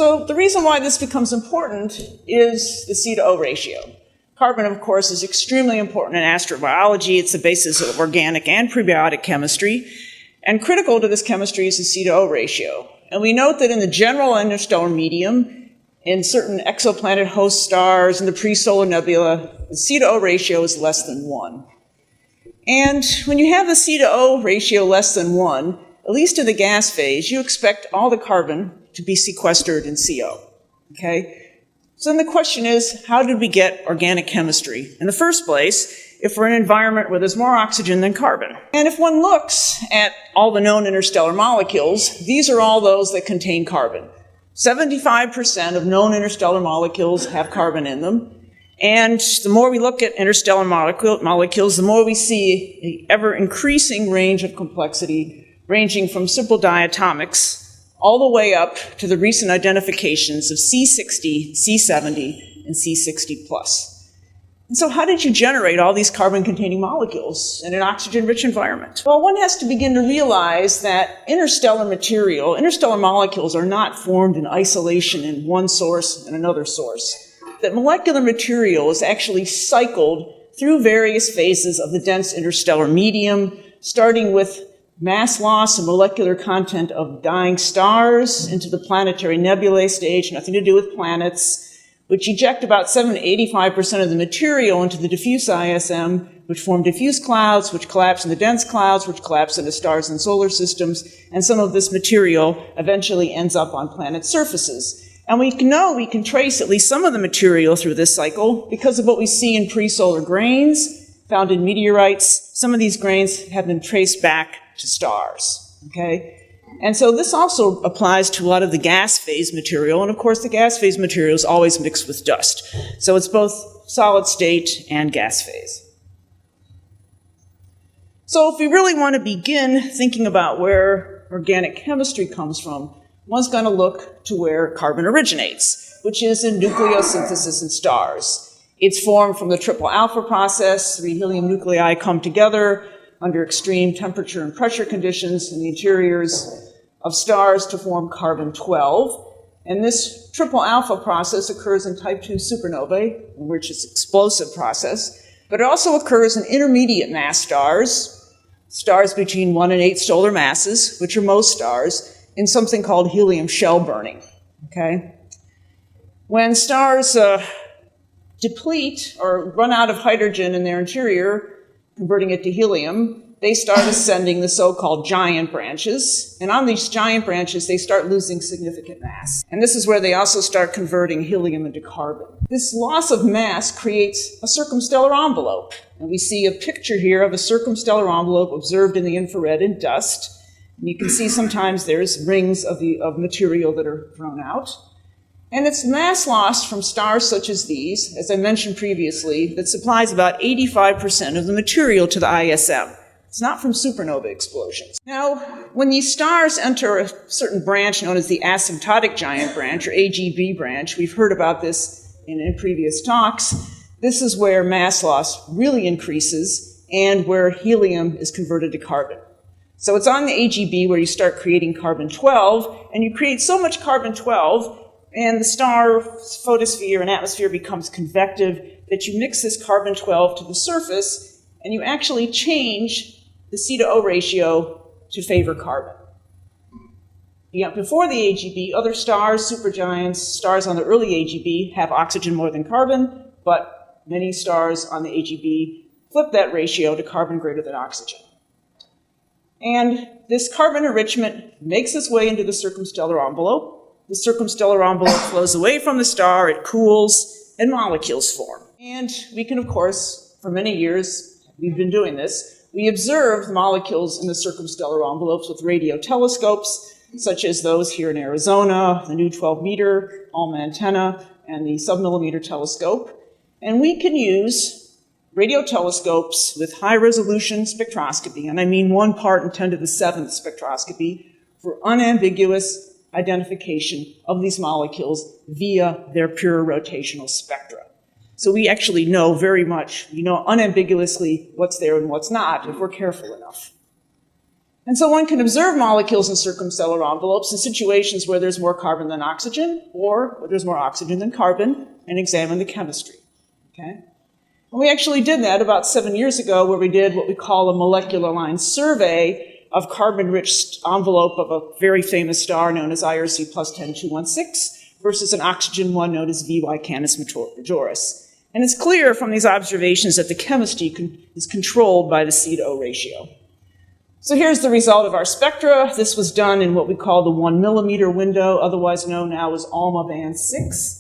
So the reason why this becomes important is the C to O ratio. Carbon, of course, is extremely important in astrobiology. It's the basis of organic and prebiotic chemistry. And critical to this chemistry is the C to O ratio. And we note that in the general interstellar medium, in certain exoplanet host stars, in the pre-solar nebula, the C to O ratio is less than 1. And when you have the C to O ratio less than 1, at least in the gas phase, you expect all the carbon to be sequestered in CO. Okay? So then the question is, how did we get organic chemistry in the first place if we're in an environment where there's more oxygen than carbon? And if one looks at all the known interstellar molecules, these are all those that contain carbon. 75% of known interstellar molecules have carbon in them. And the more we look at interstellar molecules, the more we see an ever-increasing range of complexity, ranging from simple diatomics all the way up to the recent identifications of C60, C70, and C60+. And so how did you generate all these carbon-containing molecules in an oxygen-rich environment? Well, one has to begin to realize that interstellar molecules are not formed in isolation in one source and another source. That molecular material is actually cycled through various phases of the dense interstellar medium, starting with mass loss and molecular content of dying stars into the planetary nebulae stage, nothing to do with planets, which eject about 70 to 85% of the material into the diffuse ISM, which form diffuse clouds, which collapse into dense clouds, which collapse into stars and solar systems, and some of this material eventually ends up on planet surfaces. And we know we can trace at least some of the material through this cycle because of what we see in pre-solar grains found in meteorites. Some of these grains have been traced back to stars, okay? And so this also applies to a lot of the gas phase material, and of course the gas phase material is always mixed with dust. So it's both solid state and gas phase. So if we really want to begin thinking about where organic chemistry comes from, one's going to look to where carbon originates, which is in nucleosynthesis in stars. It's formed from the triple alpha process. 3 helium nuclei come together under extreme temperature and pressure conditions in the interiors of stars to form carbon-12. And this triple alpha process occurs in type 2 supernovae, which is an explosive process, but it also occurs in intermediate mass stars, stars between 1 and 8 solar masses, which are most stars, in something called helium shell burning, okay? When stars deplete or run out of hydrogen in their interior, converting it to helium, they start ascending the so-called giant branches. And on these giant branches, they start losing significant mass. And this is where they also start converting helium into carbon. This loss of mass creates a circumstellar envelope. And we see a picture here of a circumstellar envelope observed in the infrared in dust. And you can see sometimes there's rings of material that are thrown out. And it's mass loss from stars such as these, as I mentioned previously, that supplies about 85% of the material to the ISM. It's not from supernova explosions. Now, when these stars enter a certain branch known as the asymptotic giant branch, or AGB branch, we've heard about this in previous talks, this is where mass loss really increases and where helium is converted to carbon. So it's on the AGB where you start creating carbon-12, and you create so much carbon-12 and the star photosphere and atmosphere becomes convective that you mix this carbon-12 to the surface and you actually change the C to O ratio to favor carbon. Before the AGB, other stars, supergiants, stars on the early AGB have oxygen more than carbon, but many stars on the AGB flip that ratio to carbon greater than oxygen. And this carbon enrichment makes its way into the circumstellar envelope. The circumstellar envelope flows away from the star, it cools, and molecules form. And we can, of course, for many years, we've been doing this, we observed molecules in the circumstellar envelopes with radio telescopes, such as those here in Arizona, the new 12-meter ALMA antenna, and the submillimeter telescope. And we can use radio telescopes with high-resolution spectroscopy, and I mean 1 part in 10 to the 7th spectroscopy, for unambiguous identification of these molecules via their pure rotational spectra. So we actually know very much, we know unambiguously what's there and what's not if we're careful enough. And so one can observe molecules in circumstellar envelopes in situations where there's more carbon than oxygen, or where there's more oxygen than carbon, and examine the chemistry. Okay? And we actually did that about 7 years ago, where we did what we call a molecular line survey of carbon-rich envelope of a very famous star known as IRC plus 10216 versus an oxygen one known as VY Canis Majoris. And it's clear from these observations that the chemistry is controlled by the C to O ratio. So here's the result of our spectra. This was done in what we call the 1 millimeter window, otherwise known now as ALMA band 6.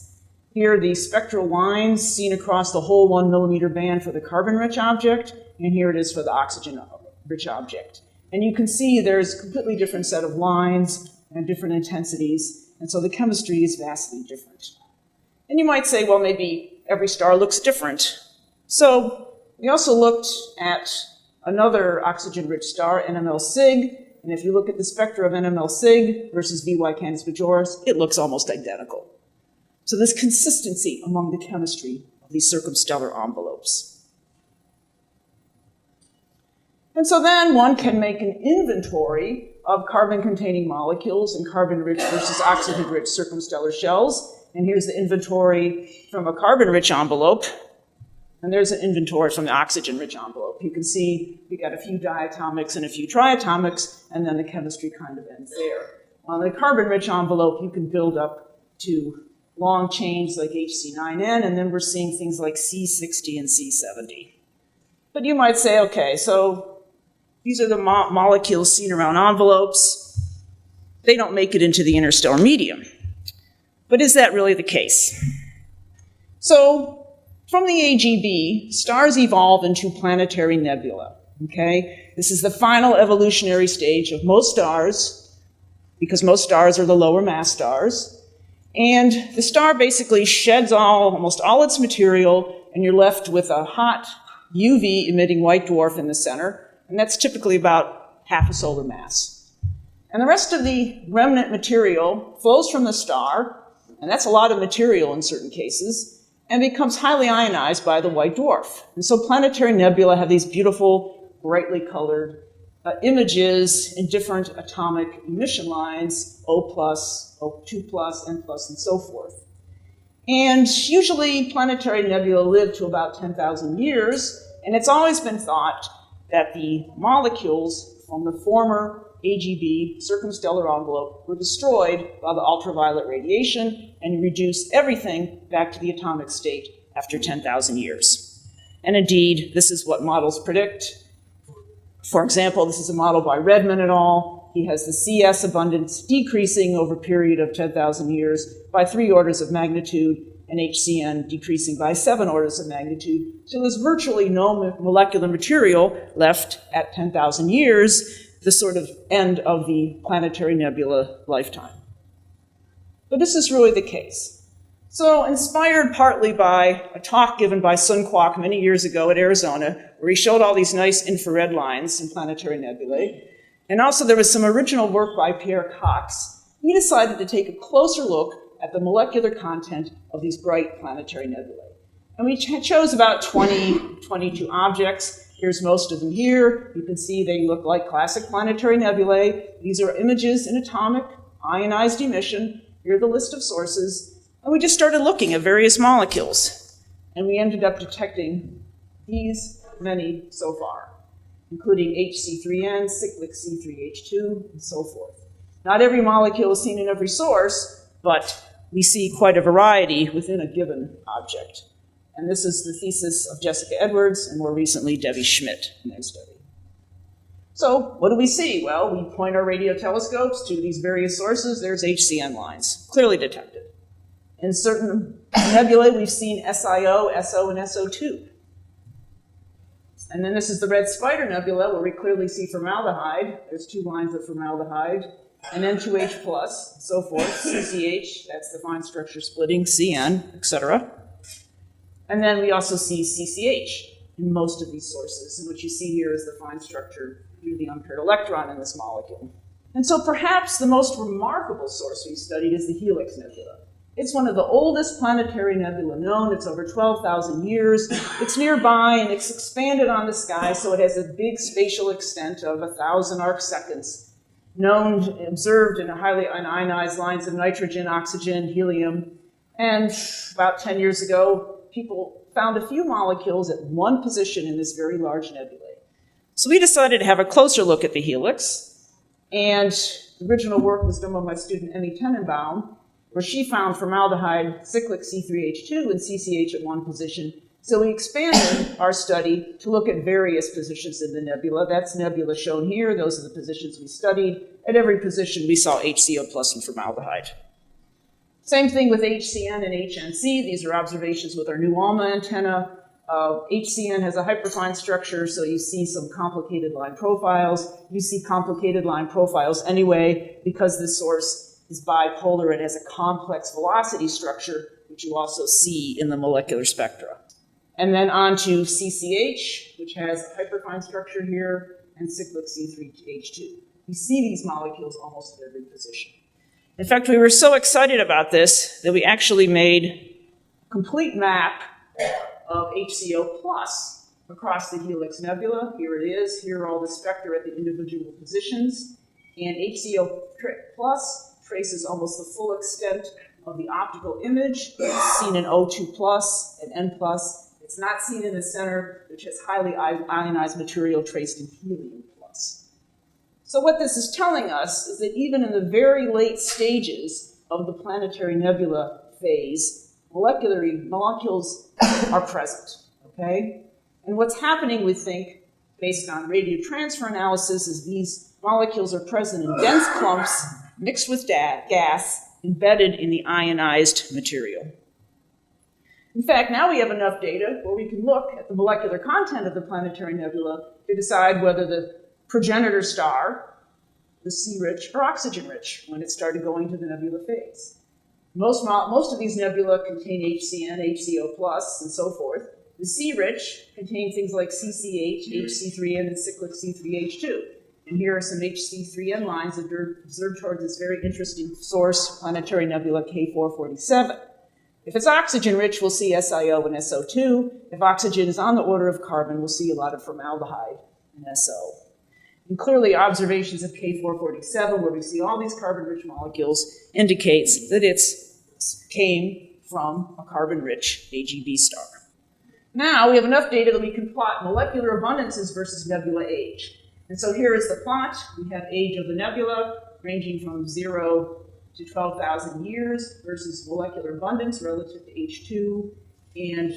Here are the spectral lines seen across the whole 1 millimeter band for the carbon-rich object, and here it is for the oxygen-rich object. And you can see there's a completely different set of lines and different intensities, and so the chemistry is vastly different. And you might say, well, maybe every star looks different. So we also looked at another oxygen-rich star, NML-Sig, and if you look at the spectra of NML-Sig versus VY Canis Majoris, it looks almost identical. So there's consistency among the chemistry of these circumstellar envelopes. And so then one can make an inventory of carbon-containing molecules in carbon-rich versus oxygen-rich circumstellar shells. And here's the inventory from a carbon-rich envelope. And there's an inventory from the oxygen-rich envelope. You can see we got a few diatomics and a few triatomics, and then the chemistry kind of ends there. On the carbon-rich envelope, you can build up to long chains like HC9N, and then we're seeing things like C60 and C70. But you might say, okay, so these are the molecules seen around envelopes. They don't make it into the interstellar medium. But is that really the case? So, from the AGB, stars evolve into planetary nebula, okay? This is the final evolutionary stage of most stars, because most stars are the lower mass stars. And the star basically sheds almost all its material, and you're left with a hot UV emitting white dwarf in the center, and that's typically about half a solar mass. And the rest of the remnant material flows from the star, and that's a lot of material in certain cases, and becomes highly ionized by the white dwarf. And so planetary nebula have these beautiful, brightly colored images in different atomic emission lines, O+, O2+, N+, and so forth. And usually planetary nebula live to about 10,000 years, and it's always been thought that the molecules from the former AGB circumstellar envelope were destroyed by the ultraviolet radiation and reduced everything back to the atomic state after 10,000 years. And indeed, this is what models predict. For example, this is a model by Redman et al. He has the CS abundance decreasing over a period of 10,000 years by 3 orders of magnitude, and HCN decreasing by 7 orders of magnitude. So there's virtually no molecular material left at 10,000 years, the sort of end of the planetary nebula lifetime. But this is really the case. So inspired partly by a talk given by Sun Kwok many years ago at Arizona, where he showed all these nice infrared lines in planetary nebulae, and also there was some original work by Pierre Cox, we decided to take a closer look at the molecular content of these bright planetary nebulae. And we chose about 22 objects. Here's most of them here. You can see they look like classic planetary nebulae. These are images in atomic, ionized emission. Here are the list of sources. And we just started looking at various molecules. And we ended up detecting these many so far, including HC3N, cyclic C3H2, and so forth. Not every molecule is seen in every source, but we see quite a variety within a given object. And this is the thesis of Jessica Edwards and more recently Debbie Schmidt in their study. So what do we see? Well, we point our radio telescopes to these various sources. There's HCN lines, clearly detected. In certain nebulae, we've seen SIO, SO, and SO2. And then this is the Red Spider Nebula, where we clearly see formaldehyde. There's 2 lines of formaldehyde. And N2H+, so forth, CCH, that's the fine structure splitting, CN, etc. And then we also see CCH in most of these sources. And what you see here is the fine structure due to the unpaired electron in this molecule. And so perhaps the most remarkable source we studied is the Helix Nebula. It's one of the oldest planetary nebula known. It's over 12,000 years. It's nearby, and it's expanded on the sky, so it has a big spatial extent of 1,000 arc seconds. Known, observed in highly ionized lines of nitrogen, oxygen, helium. And about 10 years ago, people found a few molecules at one position in this very large nebulae. So we decided to have a closer look at the helix. And the original work was done by my student Emmy Tenenbaum, where she found formaldehyde, cyclic C3H2, and CCH at one position. So we expanded our study to look at various positions in the nebula. That's nebula shown here. Those are the positions we studied. At every position, we saw HCO plus and formaldehyde. Same thing with HCN and HNC. These are observations with our new ALMA antenna. HCN has a hyperfine structure, so you see some complicated line profiles. You see complicated line profiles anyway because the source is bipolar. It has a complex velocity structure, which you also see in the molecular spectra. And then on to CCH, which has a hyperfine structure here, and cyclic C3H2. You see these molecules almost at every position. In fact, we were so excited about this that we actually made a complete map of HCO plus across the helix nebula. Here it is. Here are all the spectra at the individual positions. And HCO plus traces almost the full extent of the optical image. It's seen in O2 plus and N plus. It's not seen in the center, which has highly ionized material traced in helium plus. So what this is telling us is that even in the very late stages of the planetary nebula phase, molecules are present, okay? And what's happening, we think, based on radio transfer analysis, is these molecules are present in dense clumps mixed with gas embedded in the ionized material. In fact, now we have enough data where we can look at the molecular content of the planetary nebula to decide whether the progenitor star was C-rich or oxygen-rich when it started going to the nebula phase. Most of these nebula contain HCN, HCO+, and so forth. The C-rich contain things like CCH, HC3N, and cyclic C3H2. And here are some HC3N lines observed towards this very interesting source, planetary nebula K447. If it's oxygen-rich, we'll see SiO and SO2. If oxygen is on the order of carbon, we'll see a lot of formaldehyde and SO. And clearly, observations of K447, where we see all these carbon-rich molecules, indicates that it came from a carbon-rich AGB star. Now, we have enough data that we can plot molecular abundances versus nebula age. And so here is the plot. We have age of the nebula, ranging from 0 to 12,000 years, versus molecular abundance relative to H2. And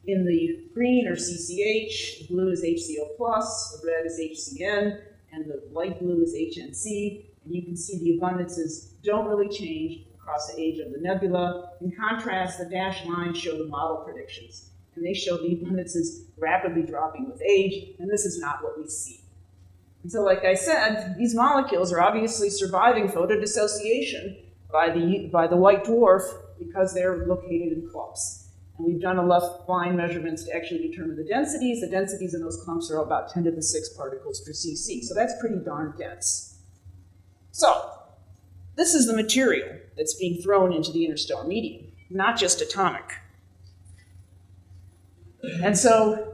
in the green are CCH, the blue is HCO+, the red is HCN, and the light blue is HNC. And you can see the abundances don't really change across the age of the nebula. In contrast, the dashed lines show the model predictions. And they show the abundances rapidly dropping with age, and this is not what we see. And so, like I said, these molecules are obviously surviving photodissociation by the white dwarf because they're located in clumps. And we've done enough fine measurements to actually determine the densities. The densities in those clumps are about 10 to the 6 particles per cc. So that's pretty darn dense. So this is the material that's being thrown into the interstellar medium, not just atomic. And so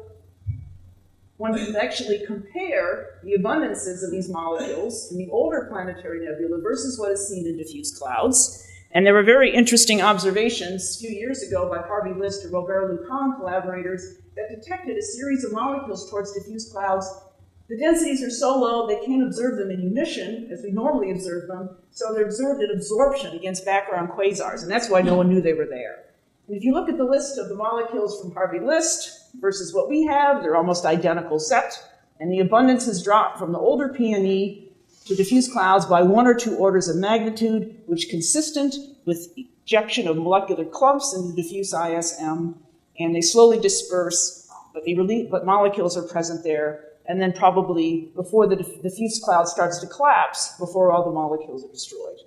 one can actually compare the abundances of these molecules in the older planetary nebula versus what is seen in diffuse clouds. And there were very interesting observations a few years ago by Harvey List and Robert Lucan collaborators that detected a series of molecules towards diffuse clouds. The densities are so low they can't observe them in emission as we normally observe them, so they're observed in absorption against background quasars, and that's why no one knew they were there. And if you look at the list of the molecules from Harvey List versus what we have, they're almost identical set, and the abundance has dropped from the older PNE to diffuse clouds by 1 or 2 orders of magnitude, which is consistent with ejection of molecular clumps into diffuse ISM, and they slowly disperse, but molecules are present there, and then probably before the diffuse cloud starts to collapse, before all the molecules are destroyed.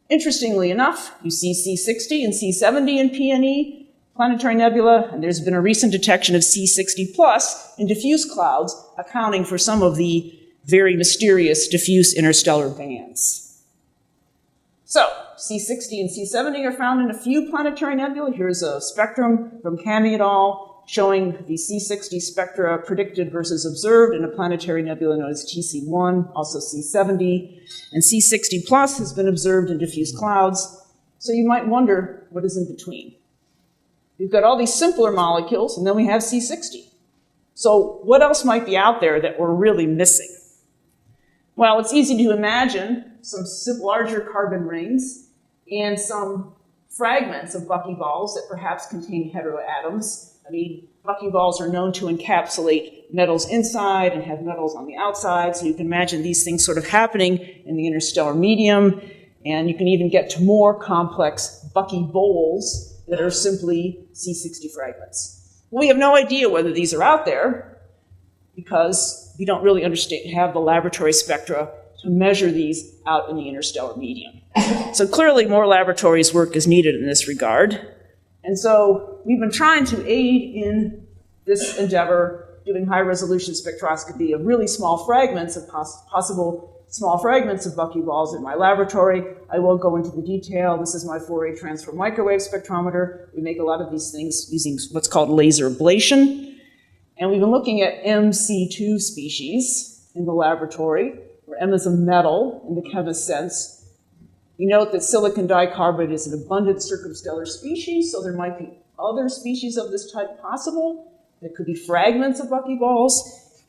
Interestingly enough, you see C60 and C70 in PNE, planetary nebula, and there's been a recent detection of C60 plus in diffuse clouds, accounting for some of the very mysterious diffuse interstellar bands. So, C60 and C70 are found in a few planetary nebulae. Here's a spectrum from Kami et al. Showing the C60 spectra predicted versus observed in a planetary nebula known as TC1, also C70. And C60 plus has been observed in diffuse clouds. So you might wonder what is in between. We've got all these simpler molecules, and then we have C60. So what else might be out there that we're really missing? Well, it's easy to imagine some larger carbon rings and some fragments of buckyballs that perhaps contain heteroatoms. I mean, buckyballs are known to encapsulate metals inside and have metals on the outside, so you can imagine these things sort of happening in the interstellar medium, and you can even get to more complex buckyballs that are simply C60 fragments. We have no idea whether these are out there because we don't really have the laboratory spectra to measure these out in the interstellar medium. So clearly more laboratories work is needed in this regard. And so we've been trying to aid in this endeavor, doing high-resolution spectroscopy of really small fragments of possible small fragments of buckyballs in my laboratory. I won't go into the detail. This is my Fourier transform microwave spectrometer. We make a lot of these things using what's called laser ablation. And we've been looking at MC2 species in the laboratory, where M is a metal in the chemist's sense. We note that silicon dicarbonate is an abundant circumstellar species, so there might be other species of this type possible. There could be fragments of buckyballs.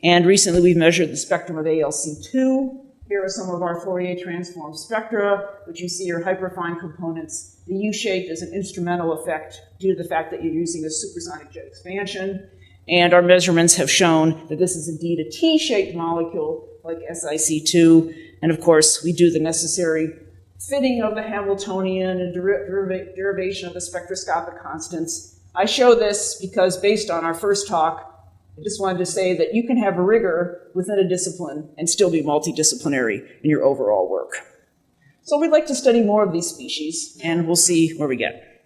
And recently we've measured the spectrum of ALC2. Here are some of our Fourier transform spectra, which you see are hyperfine components. The U-shape is an instrumental effect due to the fact that you're using a supersonic jet expansion. And our measurements have shown that this is indeed a T-shaped molecule like SiC2. And of course, we do the necessary fitting of the Hamiltonian and derivation of the spectroscopic constants. I show this because based on our first talk, I just wanted to say that you can have a rigor within a discipline and still be multidisciplinary in your overall work. So we'd like to study more of these species, and we'll see where we get.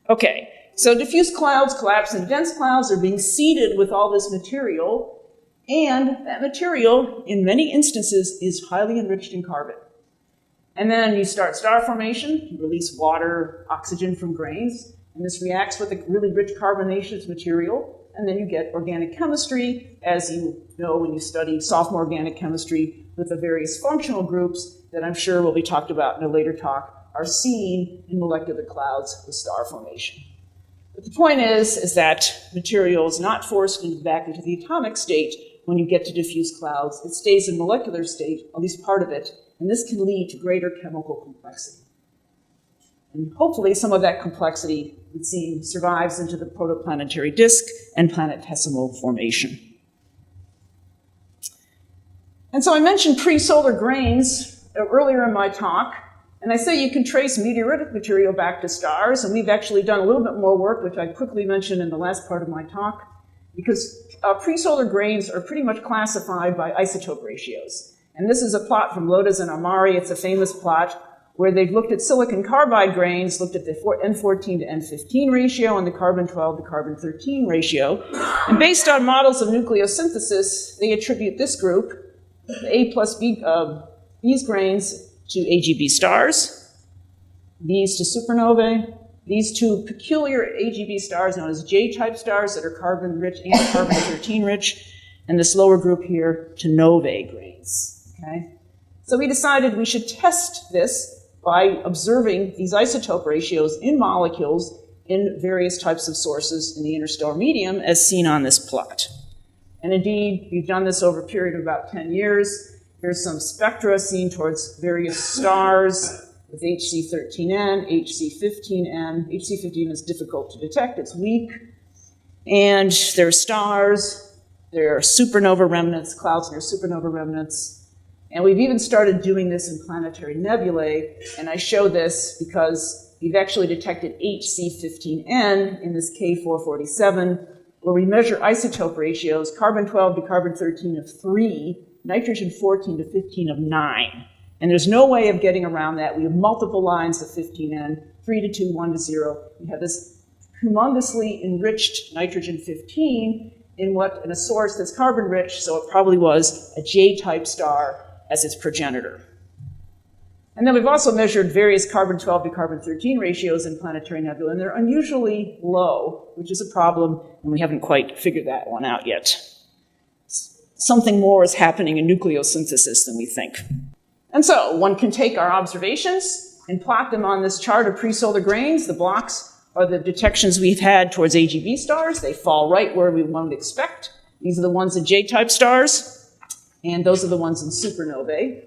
Okay, so diffuse clouds collapse into dense clouds are being seeded with all this material, and that material, in many instances, is highly enriched in carbon. And then you start star formation, you release water, oxygen from grains, and this reacts with a really rich carbonaceous material, and then you get organic chemistry, as you know when you study sophomore organic chemistry, with the various functional groups that I'm sure will be talked about in a later talk, are seen in molecular clouds with star formation. But the point is that material is not forced back into the atomic state when you get to diffuse clouds. It stays in molecular state, at least part of it, and this can lead to greater chemical complexity. And hopefully some of that complexity, it seems, survives into the protoplanetary disk and planetesimal formation. And so I mentioned pre-solar grains earlier in my talk, and I say you can trace meteoritic material back to stars, and we've actually done a little bit more work, which I quickly mentioned in the last part of my talk, because pre-solar grains are pretty much classified by isotope ratios. And this is a plot from Lotas and Amari. It's a famous plot where they've looked at silicon carbide grains, looked at the N14 to N15 ratio and the carbon-12 to carbon-13 ratio. And based on models of nucleosynthesis, they attribute this group, the A plus B, these grains, to AGB stars, these to supernovae, these two peculiar AGB stars known as J-type stars that are carbon-rich and carbon-13 rich, and this lower group here to novae grains. Okay? So we decided we should test this by observing these isotope ratios in molecules in various types of sources in the interstellar medium as seen on this plot. And indeed, we've done this over a period of about 10 years. Here's some spectra seen towards various stars with HC13N, HC15N. HC15 is difficult to detect, it's weak. And there are stars, there are supernova remnants, clouds near supernova remnants. And we've even started doing this in planetary nebulae, and I show this because we've actually detected HC15N in this K447, where we measure isotope ratios, carbon-12 to carbon-13 of 3, nitrogen-14 to 15 of 9. And there's no way of getting around that. We have multiple lines of 15N, 3 to 2, 1 to 0. We have this humongously enriched nitrogen-15 in a source that's carbon-rich, so it probably was a J-type star as its progenitor. And then we've also measured various carbon-12 to carbon-13 ratios in planetary nebulae, and they're unusually low, which is a problem, and we haven't quite figured that one out yet. Something more is happening in nucleosynthesis than we think. And so one can take our observations and plot them on this chart of pre-solar grains. The blocks are the detections we've had towards AGB stars. They fall right where we would expect. These are the ones in J-type stars, and those are the ones in supernovae.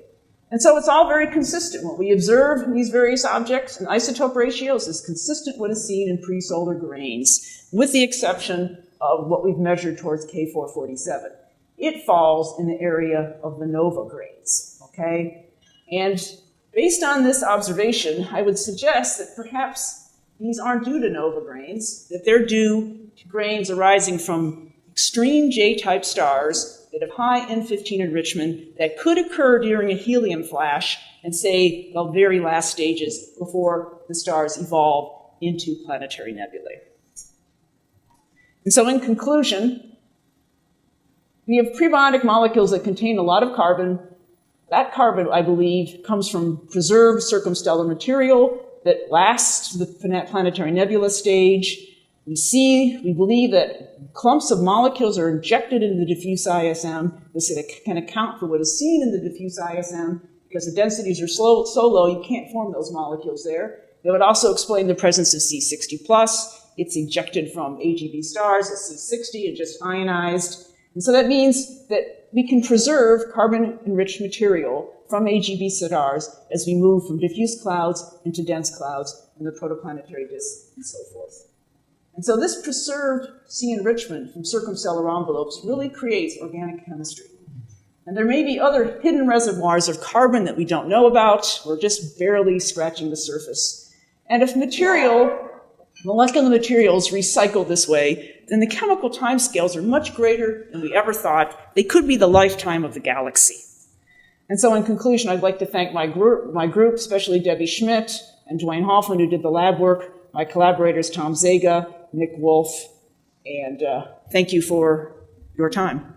And so it's all very consistent. What we observe in these various objects and isotope ratios is consistent with what is seen in pre-solar grains, with the exception of what we've measured towards K447. It falls in the area of the nova grains, okay? And based on this observation, I would suggest that perhaps these aren't due to nova grains, that they're due to grains arising from extreme J-type stars that have high N15 enrichment that could occur during a helium flash and, say, the very last stages before the stars evolve into planetary nebulae. And so in conclusion, we have prebiotic molecules that contain a lot of carbon. That carbon, I believe, comes from preserved circumstellar material that lasts to the planetary nebula stage. We believe that clumps of molecules are injected into the diffuse ISM. This can account for what is seen in the diffuse ISM because the densities are so low you can't form those molecules there. It would also explain the presence of C60+. It's ejected from AGB stars at C60 and just ionized. And so that means that we can preserve carbon-enriched material from AGB stars as we move from diffuse clouds into dense clouds in the protoplanetary disk and so forth. And so this preserved C enrichment from circumstellar envelopes really creates organic chemistry. And there may be other hidden reservoirs of carbon that we don't know about. We're just barely scratching the surface. And if molecular materials recycle this way, then the chemical timescales are much greater than we ever thought. They could be the lifetime of the galaxy. And so in conclusion, I'd like to thank my group, especially Debbie Schmidt and Dwayne Hoffman, who did the lab work, my collaborators Tom Zega, Nick Wolf, and thank you for your time.